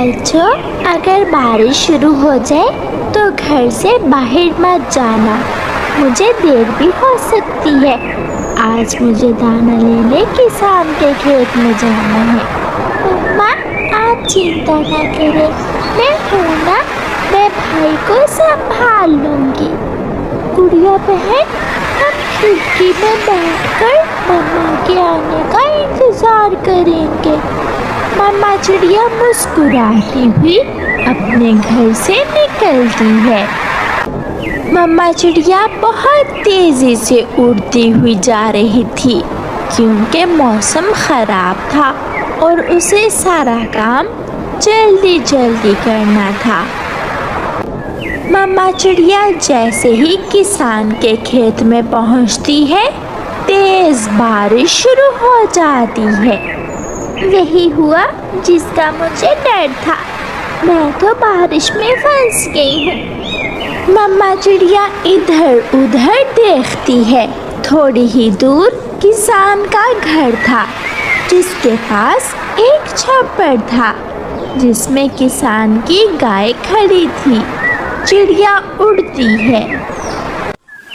बच्चों, अगर बारिश शुरू हो जाए तो घर से बाहर मत जाना। मुझे देर भी हो सकती है। आज मुझे दाना लेने किसान के खेत में जाना है। मम्मा, आप चिंता ना करें, मैं हूँ ना, मैं भाई को संभाल लूँगी। गुड़िया बहन, हम खिड़की में बैठकर मम्मा के आने का इंतज़ार करेंगे। मम्मा चिड़िया मुस्कुराती हुई अपने घर से निकलती है। मम्मा चिड़िया बहुत तेज़ी से उड़ती हुई जा रही थी क्योंकि मौसम ख़राब था और उसे सारा काम जल्दी जल्दी करना था। मम्मा चिड़िया जैसे ही किसान के खेत में पहुंचती है, तेज़ बारिश शुरू हो जाती है। वही हुआ जिसका मुझे डर था। मैं तो बारिश में फंस गई हूँ। मम्मा चिड़िया इधर उधर देखती है। थोड़ी ही दूर किसान का घर था, जिसके पास एक छप्पर था जिसमें किसान की गाय खड़ी थी। चिड़िया उड़ती है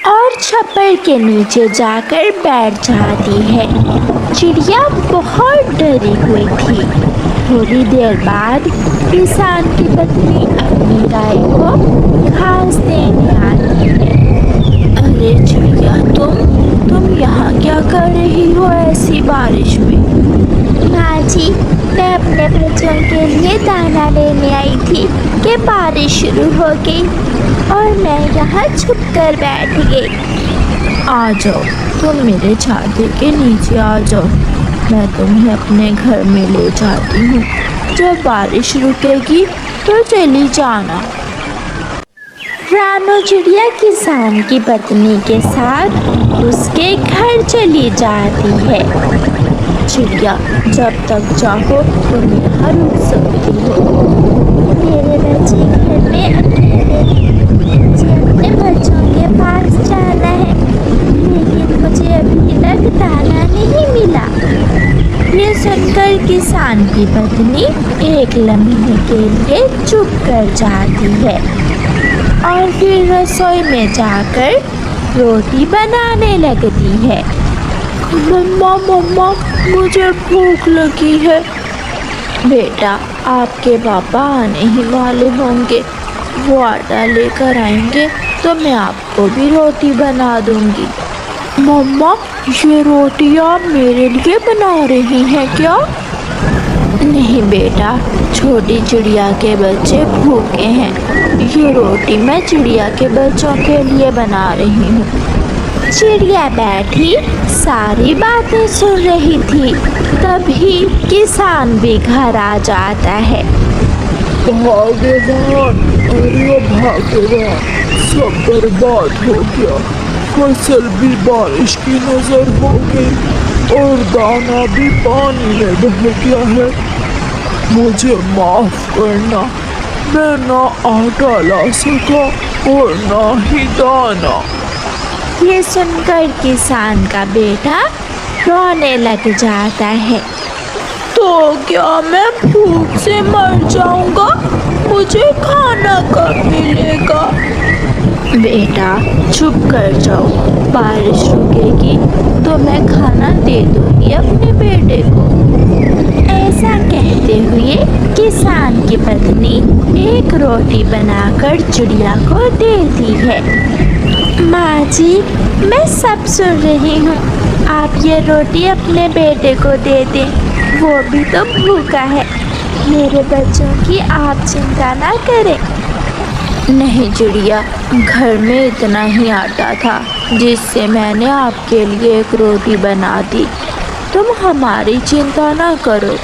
और छप्पर के नीचे जाकर बैठ जाती है। चिड़िया बहुत डरी हुई थी। थोड़ी देर बाद किसान की पत्नी अपनी गाय को घास देने आती है। अरे चिड़िया, तुम यहाँ क्या कर रही हो ऐसी बारिश में? माँ जी, मैं अपने बच्चों के लिए दाना लेने आई थी कि बारिश शुरू हो गई और मैं यहाँ छुप कर बैठ गई। आ जाओ, तुम मेरे छाते के नीचे आ जाओ, मैं तुम्हें अपने घर में ले जाती हूँ। जब बारिश रुकेगी तो चली जाना। रानू चिड़िया किसान की पत्नी के साथ उसके घर चली जाती है। चिड़िया, जब तक चाहो तुम यहाँ रुक सकती हो। मेरे बच्चे घर में अकेले हैं। मुझे अपने बच्चों के पास जाना है, लेकिन मुझे अभी तक दाना नहीं मिला। ये सुनकर किसान की पत्नी एक लम्हे के लिए चुप कर जाती है और फिर रसोई में जाकर रोटी बनाने लगती है। मम्मा, मुझे भूख लगी है। बेटा, आपके पापा आने ही वाले होंगे, वो आटा लेकर आएंगे तो मैं आपको भी रोटी बना दूंगी। मम्मा, ये रोटी आप मेरे लिए बना रही हैं क्या? नहीं बेटा, छोटी चिड़िया के बच्चे भूखे हैं। ये रोटी मैं चिड़िया के बच्चों के लिए बना रही हूँ। चिड़िया बैठी सारी बातें सुन रही थी। तभी किसान भी घर आ जाता है। भाग्यवान, अरे भाग्यवान, सब बर्बाद हो गया। फसल भी बारिश की नजर हो गई और दाना भी पानी में बह गया है। मुझे माफ करना, मैं ना आटा ला सका और ना ही दाना। ये सुनकर किसान का बेटा रोने लग जाता है। तो क्या मैं भूख से मर जाऊंगा? मुझे खाना कब मिलेगा? बेटा, चुप कर जाओ, बारिश रुकेगी तो मैं खाना दे दूंगी अपने बेटे को। ऐसा कहते हुए किसान की पत्नी एक रोटी बनाकर चिड़िया को देती है। माँ जी, मैं सब सुन रही हूँ। आप ये रोटी अपने बेटे को दे दें, वो भी तो भूखा है। मेरे बच्चों की आप चिंता ना करें। नहीं चिड़िया, घर में इतना ही आटा था जिससे मैंने आपके लिए एक रोटी बना दी। तुम हमारी चिंता ना करो।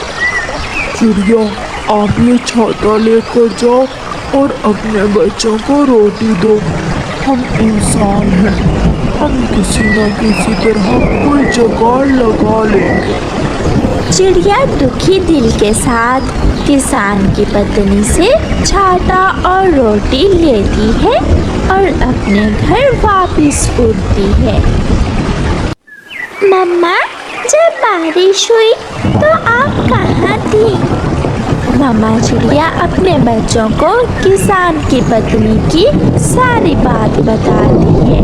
चिड़िया, आप ये छाता लेकर जाओ और अपने बच्चों को रोटी दो। हम इंसान हैं, हम किसी न किसी तरह कोई जुगाड़ लगा लेंगे। चिड़िया दुखी दिल के साथ किसान की पत्नी से छाता और रोटी लेती है और अपने घर वापस उड़ती है। मम्मा, जब बारिश हुई तो आप कहाँ थी? मामा चिड़िया अपने बच्चों को किसान की पत्नी की सारी बात बताती है।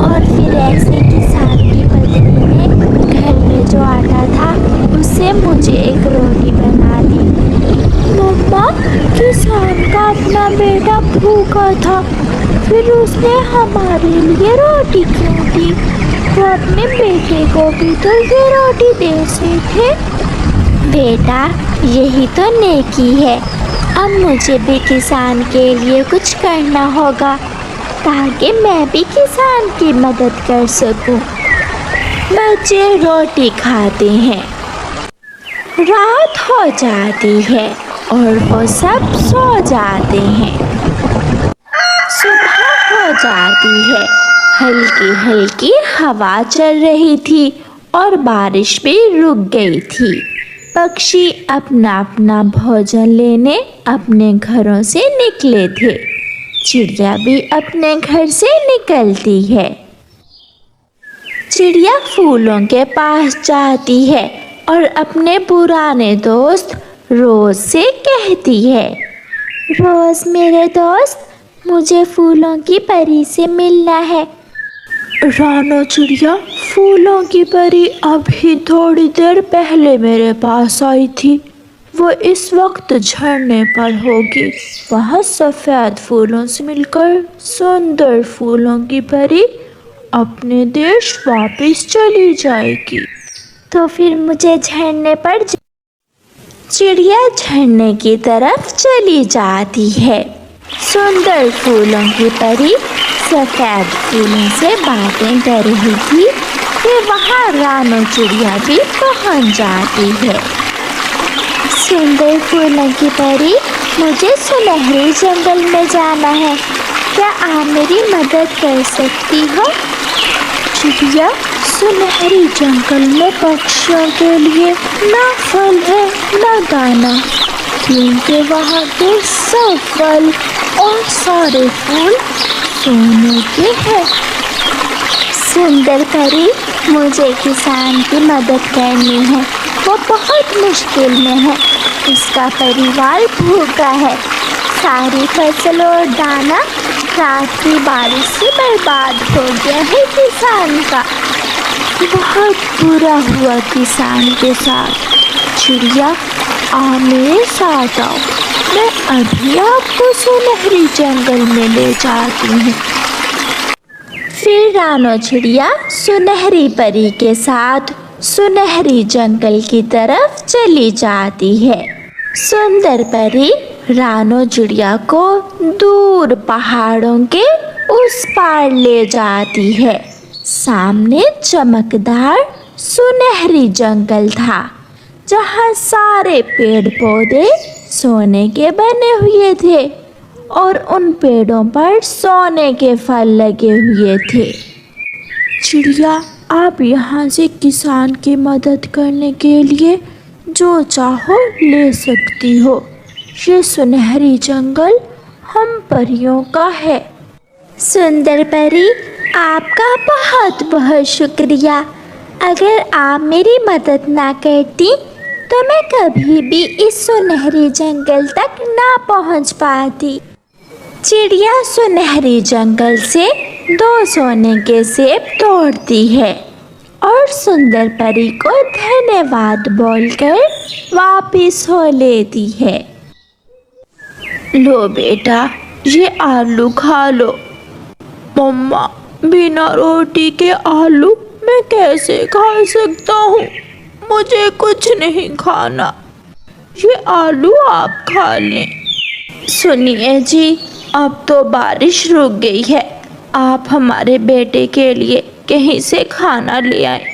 और फिर ऐसे किसान की पत्नी ने घर में जो आटा था उससे मुझे एक रोटी बना दी। मम्मा, किसान का अपना बेटा भूखा था, फिर उसने हमारे लिए रोटी क्यों दी? वो अपने बेटे को भी तो ये रोटी दे से थे। बेटा, यही तो नेकी है। अब मुझे भी किसान के लिए कुछ करना होगा ताकि मैं भी किसान की मदद कर सकूं। बच्चे रोटी खाते हैं, रात हो जाती है और वो सब सो जाते हैं। सुबह हो जाती है, हल्की हल्की हवा चल रही थी और बारिश भी रुक गई थी। पक्षी अपना अपना भोजन लेने अपने घरों से निकले थे। चिड़िया भी अपने घर से निकलती है। चिड़िया फूलों के पास जाती है और अपने पुराने दोस्त रोज से कहती है, रोज मेरे दोस्त, मुझे फूलों की परी से मिलना है। रानो चिड़िया, फूलों की परी अभी थोड़ी देर पहले मेरे पास आई थी। वो इस वक्त झरने पर होगी। वह सफ़ेद फूलों से मिलकर सुंदर फूलों की परी अपने देश वापस चली जाएगी। तो फिर मुझे झरने पर चिड़िया झरने की तरफ चली जाती है। सुंदर फूलों की परी सफ़ेद फूलों से बातें कर रही थी कि वहाँ रानो चिड़िया भी पहुँच जाती है। सुंदर फूलों की परी, मुझे सुनहरे जंगल में जाना है, क्या आप मेरी मदद कर सकती हो? चिड़िया, सुनहरी जंगल में पक्षियों के लिए ना फल है ना दाना, क्योंकि वहाँ के सब फल और सारे फूल सोने के हैं। सुंदर परी, मुझे किसान की मदद करनी है। वो बहुत मुश्किल में है, उसका परिवार भूखा है। सारी फसल और दाना रात की बारिश से बर्बाद हो गया है किसान का। बहुत बुरा हुआ किसान के साथ। चिड़िया, आ मेरे साथ आओ, मैं अभी आपको सुनहरी जंगल में ले जाती हूँ। फिर रानो चिड़िया सुनहरी परी के साथ सुनहरी जंगल की तरफ चली जाती है। सुंदर परी रानो चिड़िया को दूर पहाड़ों के उस पार ले जाती है। सामने चमकदार सुनहरी जंगल था, जहाँ सारे पेड़ पौधे सोने के बने हुए थे और उन पेड़ों पर सोने के फल लगे हुए थे। चिड़िया, आप यहाँ से किसान की मदद करने के लिए जो चाहो ले सकती हो। ये सुनहरी जंगल हम परियों का है। सुंदर परी, आपका बहुत बहुत शुक्रिया। अगर आप मेरी मदद ना करती तो मैं कभी भी इस सुनहरी जंगल तक ना पहुंच पाती। चिड़िया सुनहरी जंगल से 2 सोने के सेब तोड़ती है और सुंदर परी को धन्यवाद बोलकर वापस हो लेती है। लो बेटा, ये आलू खा लो। मम्मा, बिना रोटी के आलू मैं कैसे खा सकता हूँ? मुझे कुछ नहीं खाना, ये आलू आप खा लें। सुनिए जी, अब तो बारिश रुक गई है, आप हमारे बेटे के लिए कहीं से खाना ले आए।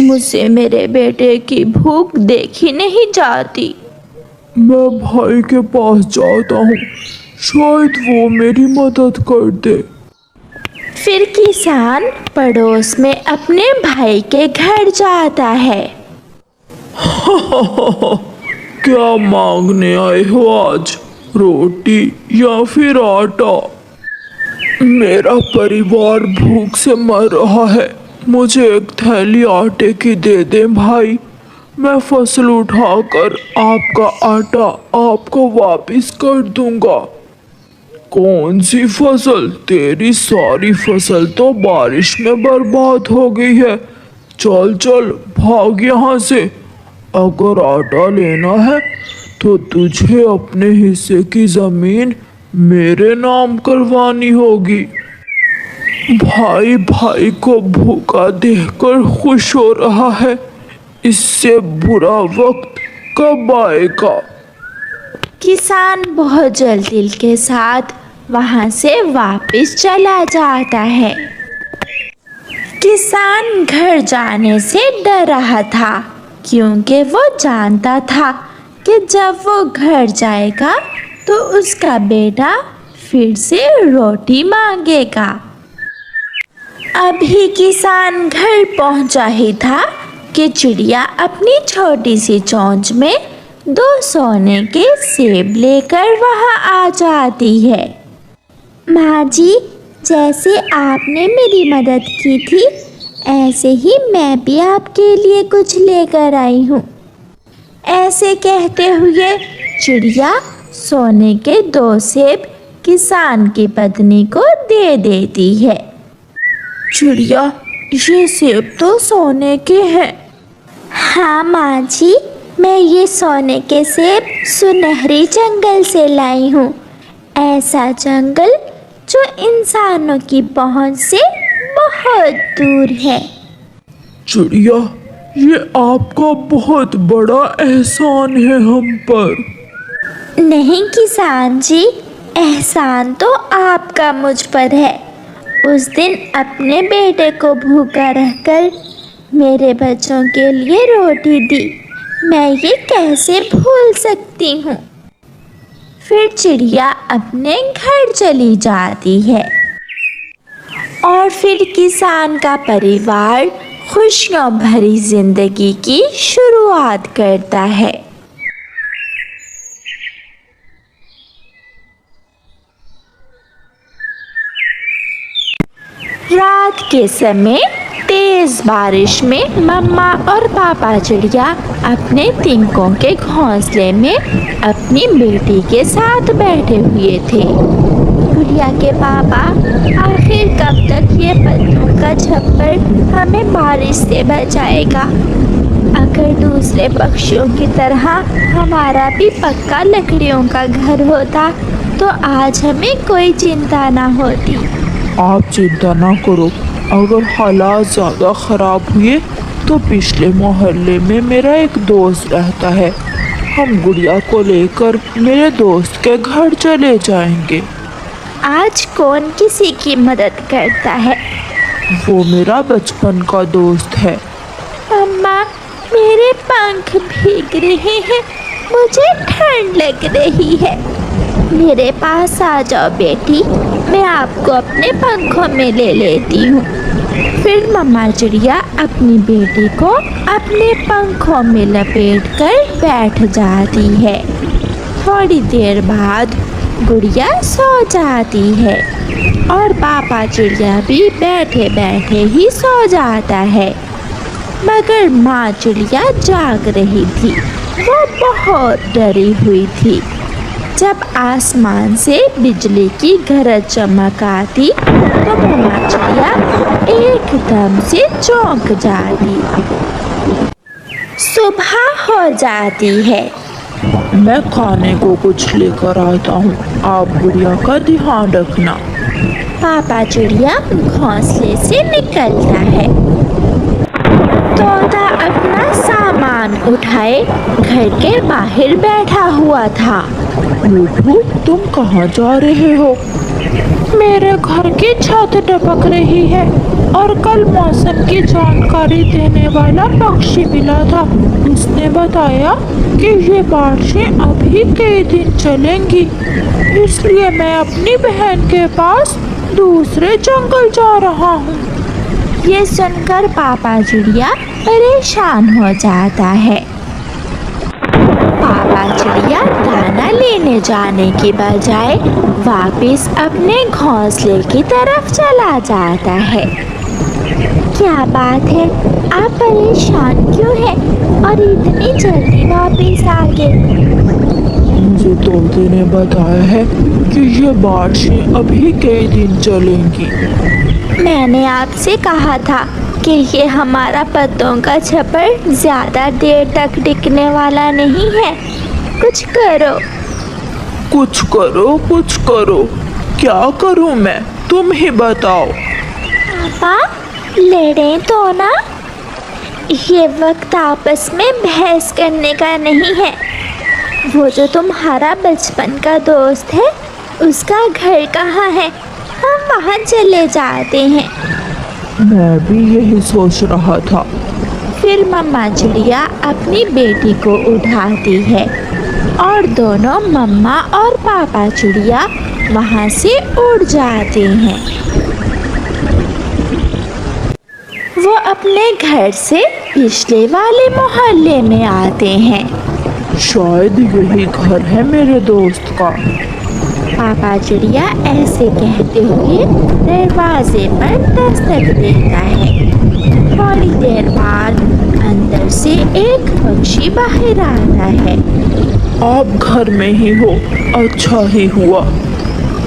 मुझसे मेरे बेटे की भूख देखी नहीं जाती। मैं भाई के पास जाता हूँ, शायद वो मेरी मदद कर दे। फिर किसान पड़ोस में अपने भाई के घर जाता है। क्या मांगने आए हो आज, रोटी या फिर आटा? मेरा परिवार भूख से मर रहा है, मुझे एक थैली आटे की दे दे भाई, मैं फसल उठाकर आपका आटा आपको वापस कर दूंगा। कौन सी फसल? तेरी सारी फसल तो बारिश में बर्बाद हो गई है। चल चल भाग यहाँ से। अगर आटा लेना है तो तुझे अपने हिस्से की जमीन मेरे नाम करवानी होगी। भाई भाई को भूखा देखकर खुश हो रहा है, इससे बुरा वक्त कब आएगा। किसान बहुत जल्दी के साथ वहां से वापस चला जाता है। किसान घर जाने से डर रहा था क्योंकि वो जानता था कि जब वो घर जाएगा तो उसका बेटा फिर से रोटी मांगेगा। अभी किसान घर पहुंचा ही था कि चिड़िया अपनी छोटी सी चोंच में 2 सोने के सेब लेकर वहां आ जाती है। माँ जी, जैसे आपने मेरी मदद की थी ऐसे ही मैं भी आपके लिए कुछ लेकर आई हूँ। ऐसे कहते हुए चिड़िया सोने के 2 सेब किसान की पत्नी को दे देती है। चिड़िया, ये सेब तो सोने के हैं। हाँ माँ जी, मैं ये सोने के सेब सुनहरी जंगल से लाई हूँ। ऐसा जंगल जो इंसानों की पहुँच से बहुत दूर है। चिड़िया, ये आपका बहुत बड़ा एहसान है हम पर। नहीं किसान जी, एहसान तो आपका मुझ पर है। उस दिन अपने बेटे को भूखा रहकर मेरे बच्चों के लिए रोटी दी, मैं ये कैसे भूल सकती हूँ। फिर चिड़िया अपने घर चली जाती है और फिर किसान का परिवार खुशियों भरी जिंदगी की शुरुआत करता है। रात के समय तेज बारिश में मम्मा और पापा चिड़िया अपने तिनकों के घोंसले में अपनी बेटी के साथ बैठे हुए थे। चिड़िया के पापा, आखिर कब तक ये पत्थरों का छप्पर हमें बारिश से बचाएगा? अगर दूसरे पक्षियों की तरह हमारा भी पक्का लकड़ियों का घर होता तो आज हमें कोई चिंता ना होती। आप चिंता ना करो, अगर हालात ज़्यादा ख़राब हुए तो पिछले मोहल्ले में मेरा एक दोस्त रहता है। हम गुड़िया को लेकर मेरे दोस्त के घर चले जाएंगे। आज कौन किसी की मदद करता है? वो मेरा बचपन का दोस्त है। मम्मा, मेरे पंख भीग रहे हैं, मुझे ठंड लग रही है। मेरे पास आ जाओ बेटी, मैं आपको अपने पंखों में ले लेती हूँ। फिर मम्मा चिड़िया अपनी बेटी को अपने पंखों में लपेटकर बैठ जाती है। थोड़ी देर बाद गुड़िया सो जाती है और पापा चिड़िया भी बैठे बैठे ही सो जाता है। मगर माँ चिड़िया जाग रही थी, वो बहुत डरी हुई थी। जब आसमान से बिजली की गरज चमक आती तो मम्मा चिड़िया एकदम से चौंक जाती। सुबह हो जाती है। मैं खाने को कुछ लेकर आता हूँ, आप गुड़िया का ध्यान रखना। पापा चिड़िया घोंसले से निकलता है। तोता अपना सामान उठाए घर के बाहर बैठा हुआ था। मोटू, तुम कहाँ जा रहे हो? मेरे घर की छत टपक रही है और कल मौसम की जानकारी देने वाला पक्षी मिला था। उसने बताया कि ये बारिशें अभी कई दिन चलेंगी, इसलिए मैं अपनी बहन के पास दूसरे जंगल जा रहा हूँ। ये सुनकर पापा चिड़िया परेशान हो जाता है। पापा चिड़िया दाना लेने जाने की बजाय वापस अपने घोंसले की तरफ चला जाता है। क्या बात है, आप परेशान क्यों हैं और इतनी जल्दी वापस आ गए? मुझे तोते ने बताया है कि ये बारिशें अभी कई दिन चलेंगी। मैंने आपसे कहा था कि ये हमारा पत्तों का छप्पर ज्यादा देर तक टिकने वाला नहीं है। कुछ करो। कुछ करो, कुछ करो। क्या करूं मैं, तुम ही बताओ। पापा, लड़ें तो ना। ये वक्त आपस में बहस करने का नहीं है। वो जो तुम्हारा बचपन का दोस्त है, उसका घर कहाँ है? हम वहाँ चले जाते हैं। मैं भी यही सोच रहा था। फिर मम्मा चिड़िया अपनी बेटी को उठाती है और दोनों मम्मा और पापा चिड़िया वहाँ से उड़ जाते हैं। वो अपने घर से पिछले वाले मोहल्ले में आते हैं। शायद यही घर है मेरे दोस्त का। पापा चिड़िया ऐसे कहते हुए दरवाजे पर दस्तक देता है। थोड़ी देर बाद अंदर से एक पक्षी बाहर आता है। आप घर में ही हो, अच्छा ही हुआ।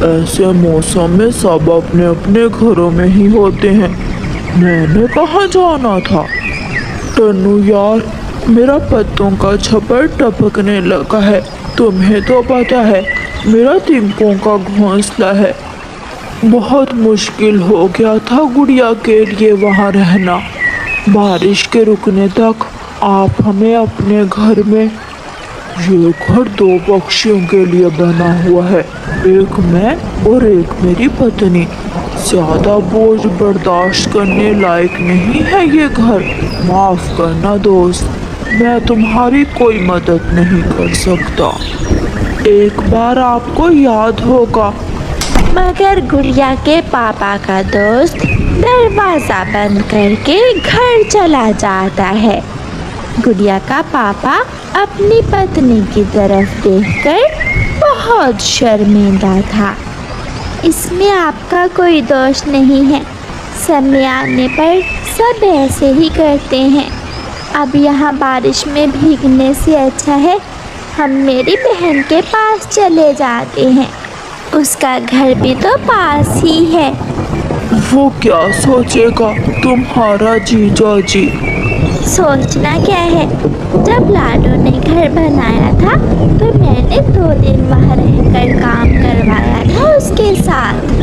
ऐसे मौसम में सब अपने अपने घरों में ही होते हैं। मैंने कहाँ जाना था? टन्नू यार, मेरा पत्तों का छप्पर टपकने लगा है। तुम्हें तो पता है मेरा तिनकों का घोंसला है। बहुत मुश्किल हो गया था गुड़िया के लिए वहाँ रहना। बारिश के रुकने तक आप हमें अपने घर में, ये घर 2 पक्षियों के लिए बना हुआ है, एक मैं और एक मेरी पत्नी। ज्यादा बोझ बर्दाश्त करने लायक नहीं है ये घर। माफ करना दोस्त, मैं तुम्हारी कोई मदद नहीं कर सकता। एक बार आपको याद होगा। मगर गुड़िया के पापा का दोस्त दरवाजा बंद करके घर चला जाता है। गुड़िया का पापा अपनी पत्नी की तरफ देखकर बहुत शर्मिंदा था। इसमें आपका कोई दोष नहीं है। समय आने पर सब ऐसे ही करते हैं। अब यहाँ बारिश में भीगने से अच्छा है हम मेरी बहन के पास चले जाते हैं। उसका घर भी तो पास ही है। वो क्या सोचेगा तुम्हारा जीजा जी? सोचना क्या है, जब लाडो ने घर बनाया था तो मैंने 2 दिन वहाँ रहकर काम करवाया था उसके साथ।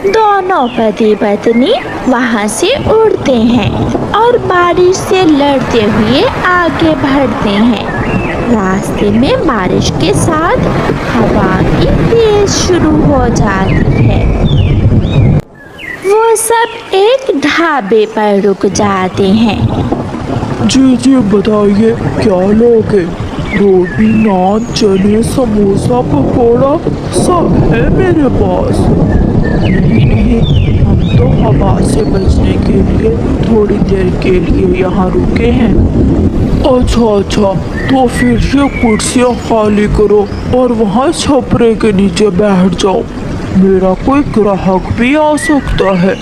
दोनों पति पत्नी वहाँ से उड़ते हैं और बारिश से लड़ते हुए आगे बढ़ते हैं। रास्ते में बारिश के साथ हवा भी तेज शुरू हो जाती है। वो सब एक ढाबे पर रुक जाते हैं। जी जी बताइए, क्या लोगे? रोटी, नान, चने, समोसा, पकौड़ा सब है मेरे पास। नहीं नहीं, हम तो हवा से बचने के लिए थोड़ी देर के लिए यहाँ रुके हैं। अच्छा अच्छा, तो फिर ये कुर्सियाँ खाली करो और वहाँ छपरे के नीचे बैठ जाओ। मेरा कोई ग्राहक भी आ सकता है।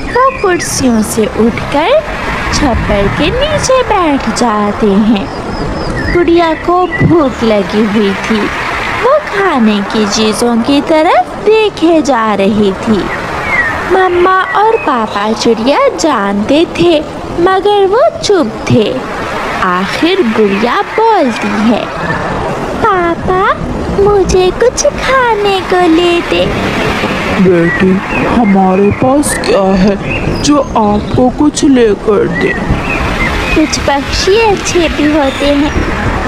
वो कुर्सियों से उठकर छप्पर के नीचे बैठ जाते हैं। गुड़िया को भूख लगी हुई थी। वो खाने की चीज़ों की तरफ देखे जा रही थी। मम्मा और पापा चिड़िया जानते थे मगर वो चुप थे। आखिर गुड़िया बोलती है, पापा, मुझे कुछ खाने को ले दे। बेटी, हमारे पास क्या है जो आपको कुछ लेकर दे? कुछ पक्षी अच्छे भी होते हैं।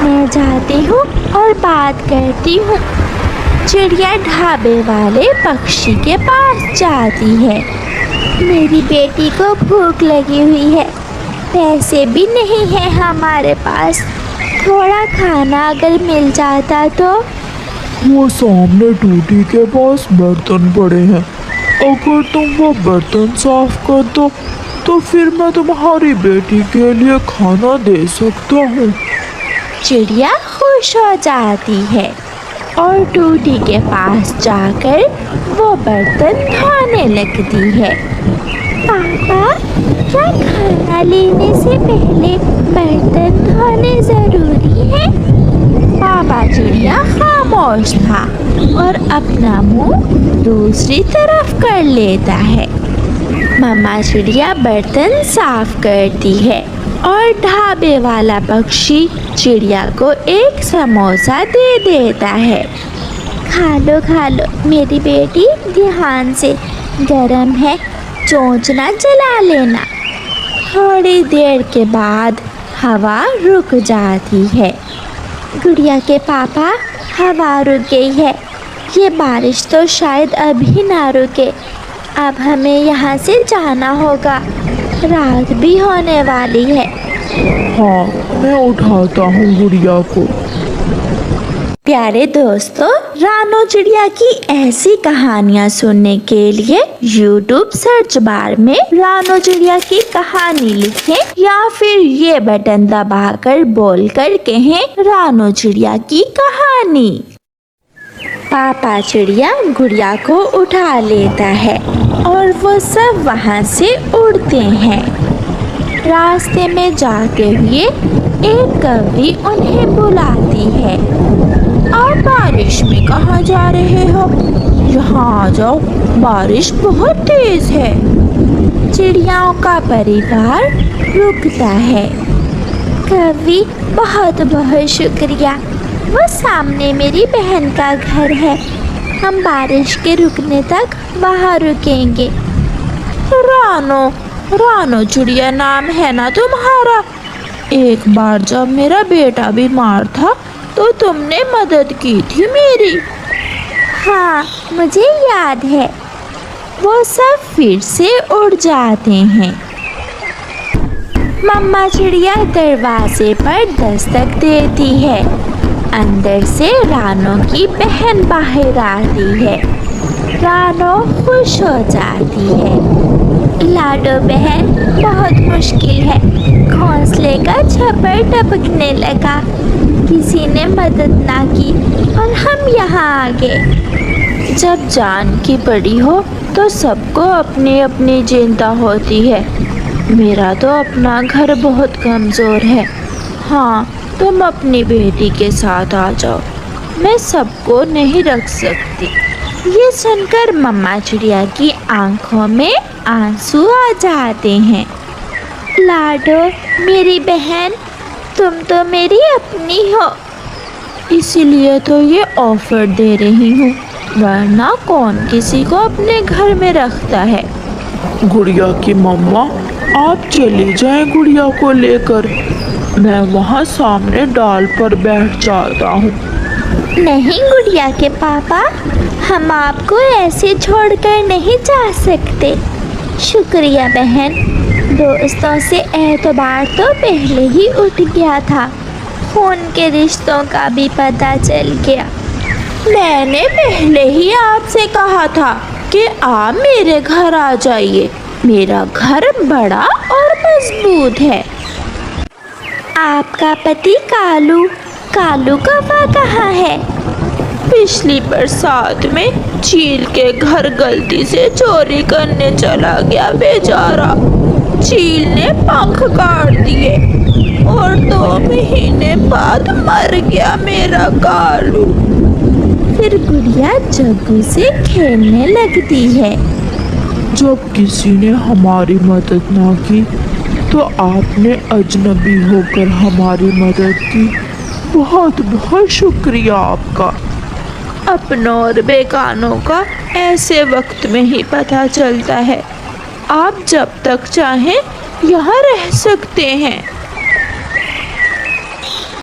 मैं जाती हूँ और बात करती हूँ। चिड़िया ढाबे वाले पक्षी के पास जाती है। मेरी बेटी को भूख लगी हुई है। पैसे भी नहीं है हमारे पास। थोड़ा खाना अगर मिल जाता तो। वो सामने टूटी के पास बर्तन पड़े हैं। अगर तुम वो बर्तन साफ कर दो तो फिर मैं तुम्हारी बेटी के लिए खाना दे सकता हूँ। चिड़िया खुश हो जाती है और टूटी के पास जाकर वो बर्तन धोने लगती है। पापा, क्या खाना लेने से पहले बर्तन धोने जरूरी है? पापा चिड़िया खामोश था और अपना मुंह दूसरी तरफ कर लेता है। मम्मा चिड़िया बर्तन साफ करती है और ढाबे वाला पक्षी चिड़िया को एक समोसा दे देता है। खा लो मेरी बेटी, ध्यान से, गरम है, चोंच ना जला लेना। थोड़ी देर के बाद हवा रुक जाती है। गुड़िया के पापा, हवा रुक गई है। ये बारिश तो शायद अभी ना रुके। अब हमें यहाँ से जाना होगा, रात भी होने वाली है। हाँ, मैं उठाता हूँ गुड़िया को। प्यारे दोस्तों, रानो चिड़िया की ऐसी कहानियाँ सुनने के लिए YouTube सर्च बार में रानो चिड़िया की कहानी लिखें या फिर ये बटन दबाकर बोलकर कहें रानो चिड़िया की कहानी। पापा चिड़िया गुड़िया को उठा लेता है और वो सब वहाँ से उड़ते हैं। रास्ते में जाते हुए एक कौवी उन्हें बुलाती है। आप बारिश में कहाँ जा रहे हो? यहाँ आ जाओ, बारिश बहुत तेज है। चिड़ियाओं का परिवार रुकता है। कवि, बहुत बहुत शुक्रिया। वो सामने मेरी बहन का घर है। हम बारिश के रुकने तक वहाँ रुकेंगे। रानो चिड़िया नाम है ना तुम्हारा? एक बार जब मेरा बेटा बीमार था तो तुमने मदद की थी मेरी। हाँ, मुझे याद है। वो सब फिर से उड़ जाते हैं। मम्मा चिड़िया दरवाजे पर दस्तक देती है। अंदर से रानो की बहन बाहर आती है। रानो खुश हो जाती है। लाडो बहन, बहुत मुश्किल है। घोंसले का छप्पर टपकने लगा। किसी ने मदद ना की और हम यहाँ आ गए। जब जान की पड़ी हो तो सबको अपनी अपनी चिंता होती है। मेरा तो अपना घर बहुत कमज़ोर है। हाँ, तुम अपनी बेटी के साथ आ जाओ, मैं सबको नहीं रख सकती। ये सुनकर मम्मा चिड़िया की आंखों में आंसू आ जाते हैं। लाडो, मेरी बहन, तुम तो मेरी अपनी हो। इसीलिए तो ये ऑफर दे रही हूँ, वरना कौन किसी को अपने घर में रखता है। गुड़िया की मम्मा, आप चली जाएं गुड़िया को लेकर। मैं वहाँ सामने डाल पर बैठ जाता हूँ। नहीं गुड़िया के पापा, हम आपको ऐसे छोड़कर नहीं जा सकते। शुक्रिया बहन, दोस्तों से एतबार तो पहले ही उठ गया था। खून के रिश्तों का भी पता चल गया। मैंने पहले ही आपसे कहा था कि आप मेरे घर आ जाइए। मेरा घर बड़ा और मजबूत है। आपका पति कालू कौवा कहाँ है? पिछली बरसात में चील के घर गलती से चोरी करने चला गया बेचारा। चील ने पंख काट दिए और 2 महीने बाद मर गया मेरा कालू। फिर गुड़िया जग्गू से खेलने लगती है। जब किसी ने हमारी मदद ना की तो आपने अजनबी होकर हमारी मदद की। बहुत बहुत शुक्रिया आपका। अपनों और बेगानों का ऐसे वक्त में ही पता चलता है। आप जब तक चाहें यहाँ रह सकते हैं।